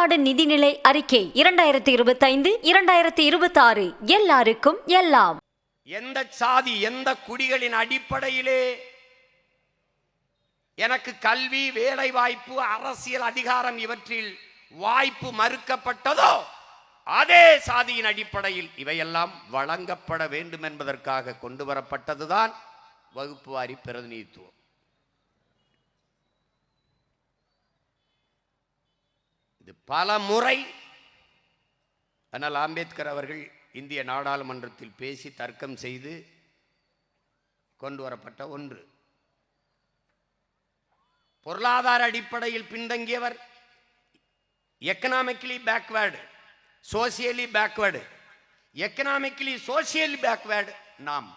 தமிழ்நாடு நிதிநிலை அறிக்கை 2025-2026 எல்லாருக்கும் எல்லாம். எந்த சாதி எந்த குடிகளின் அடிப்படையிலே எனக்கு கல்வி, வேலை வாய்ப்பு, அரசியல் அதிகாரம் இவற்றில் வாய்ப்பு மறுக்கப்பட்டதோ அதே சாதியின் அடிப்படையில் இவையெல்லாம் வழங்கப்பட வேண்டும் என்பதற்காக கொண்டு வரப்பட்டதுதான் வகுப்பு வாரி பிரதிநிதித்துவம். இது பல முறை அண்ணல் அம்பேத்கர் அவர்கள் இந்திய நாடாளுமன்றத்தில் பேசி தர்க்கம் செய்து கொண்டு வரப்பட்ட ஒன்று. பொருளாதார அடிப்படையில் பின்தங்கியவர், economically backward, socially backward, economically socially backward நாம்.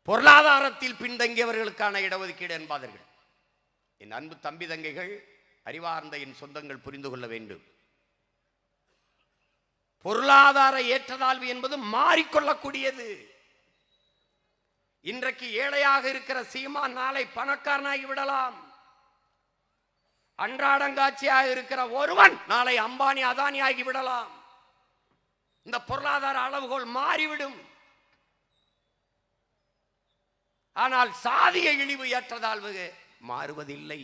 பொருளாதாரத்தில் பின்தங்கியவர்களுக்கான இடஒதுக்கீடு என்பார்கள். என் அன்பு தம்பி தங்கைகள், அறிவார்ந்த என் சொந்தங்கள் புரிந்து கொள்ள வேண்டும். பொருளாதார ஏற்றத்தாழ்வு என்பது மாறிக்கொள்ளக்கூடியது. இன்றைக்கு ஏழையாக இருக்கிற சீமான் நாளை பணக்காரனாகி விடலாம். அன்றாடங்காட்சியாக இருக்கிற ஒருவன் நாளை அம்பானி அதானி ஆகி விடலாம். இந்த பொருளாதார அளவுகோல் மாறிவிடும். ஆனால் சாதிய இழிவு ஏற்றத்தாழ்வு மாறுவதில்லை.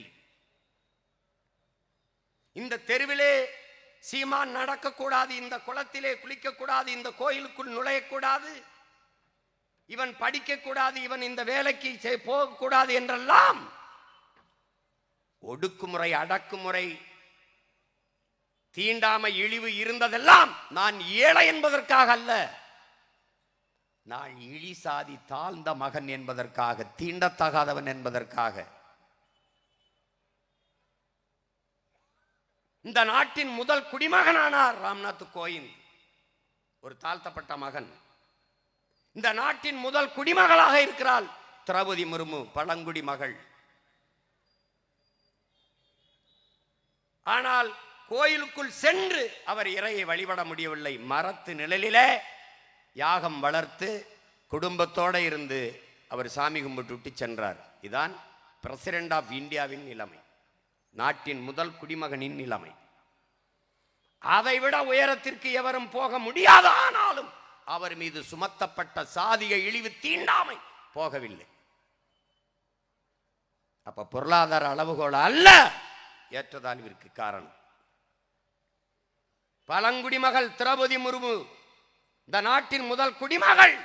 இந்த தெருவிலே சீமான் நடக்கக்கூடாது, இந்த குளத்திலே குளிக்கக்கூடாது, இந்த கோயிலுக்குள் நுழையக்கூடாது, இவன் படிக்கக்கூடாது, இவன் இந்த வேலைக்கு போகக்கூடாது என்றெல்லாம் ஒடுக்குமுறை, அடக்குமுறை, தீண்டாமை, இழிவு இருந்ததெல்லாம் நான் ஏழை என்பதற்காக அல்ல, நான் இழி சாதி தாழ்ந்த மகன் என்பதற்காக, தீண்டத்தகாதவன் என்பதற்காக. இந்த நாட்டின் முதல் குடிமகனானார் ராம்நாத் கோவிந்த், ஒரு தாழ்த்தப்பட்ட மகன். இந்த நாட்டின் முதல் குடிமகளாக இருக்கிறாள் திரௌபதி முர்மு, பழங்குடி மகள். ஆனால் கோயிலுக்குள் சென்று அவர் இறையை வழிபட முடியவில்லை. மரத்து நிழலிலே யாகம் வளர்த்து குடும்பத்தோடு இருந்து அவர் சாமி கும்பிட்டு சென்றார். இதுதான் பிரசிடென்ட் ஆஃப் இந்தியாவின் நிலைமை, நாட்டின் முதல் குடிமகனின் நிலைமை. அதைவிட உயரத்திற்கு எவரும் போக முடியாது. ஆனாலும் அவர் மீது சுமத்தப்பட்ட சாதிய இழிவு, தீண்டாமை போகவில்லை. அப்ப பொருளாதார அளவுகோல் அல்ல ஏற்றத்தாழ்விற்கு காரணம். பழங்குடிமகள் திரௌபதி முர்மு இந்த நாட்டின் முதல் குடிமகள்.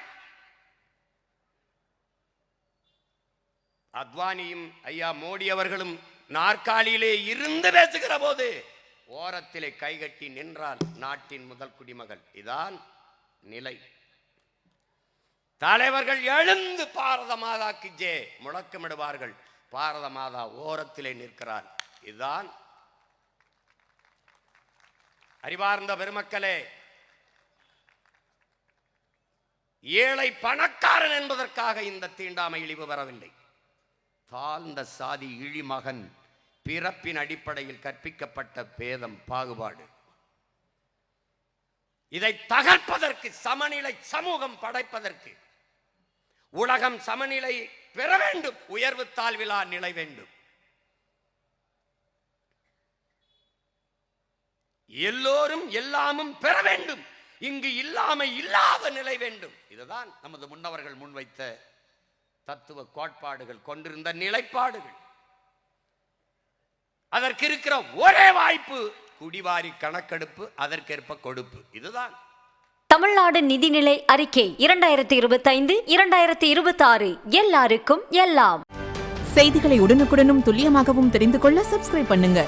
அத்வானியும் ஐயா மோடி அவர்களும் நாற்காலியிலே இருந்து பேசுகிற போது ஓரத்திலே கைகட்டி நின்றால் நாட்டின் முதல் குடிமகள். இதான் நிலை. தலைவர்கள் எழுந்து பாரத மாதாக்கு ஜே முழக்கமிடுவார்கள். பாரத மாதா ஓரத்திலே நிற்கிறார். இதுதான். அறிவார்ந்த பெருமக்களே, ஏழை பணக்காரன் என்பதற்காக இந்த தீண்டாமை இழிவு வரவில்லை. தாழ்ந்த சாதி இழிமகன் பிறப்பின் அடிப்படையில் கற்பிக்கப்பட்ட பேதம், பாகுபாடு, இதை தகர்ப்பதற்கு, சமநிலை சமூகம் படைப்பதற்கு, உலகம் சமநிலை பெற வேண்டும், உயர்வு தாழ்விலா நிலை வேண்டும், எல்லோரும் எல்லாமும் பெற வேண்டும், இங்கு இல்லாமை இல்லாத நிலை வேண்டும். இதுதான் நமது முன்னவர்கள் முன்வைத்த தத்துவ கோட்பாடுகள், கொண்டிருந்த நிலைப்பாடுகள். அதற்கு இருக்கிற ஒரே வாய்ப்பு குடிவாரி கணக்கெடுப்பு, அதற்கேற்ப கொடுப்பு. இதுதான் தமிழ்நாடு நிதிநிலை அறிக்கை 2025-2026 எல்லாருக்கும் எல்லாம். செய்திகளை உடனுக்குடனும் துல்லியமாகவும் தெரிந்து கொள்ள சப்ஸ்கிரைப் பண்ணுங்க.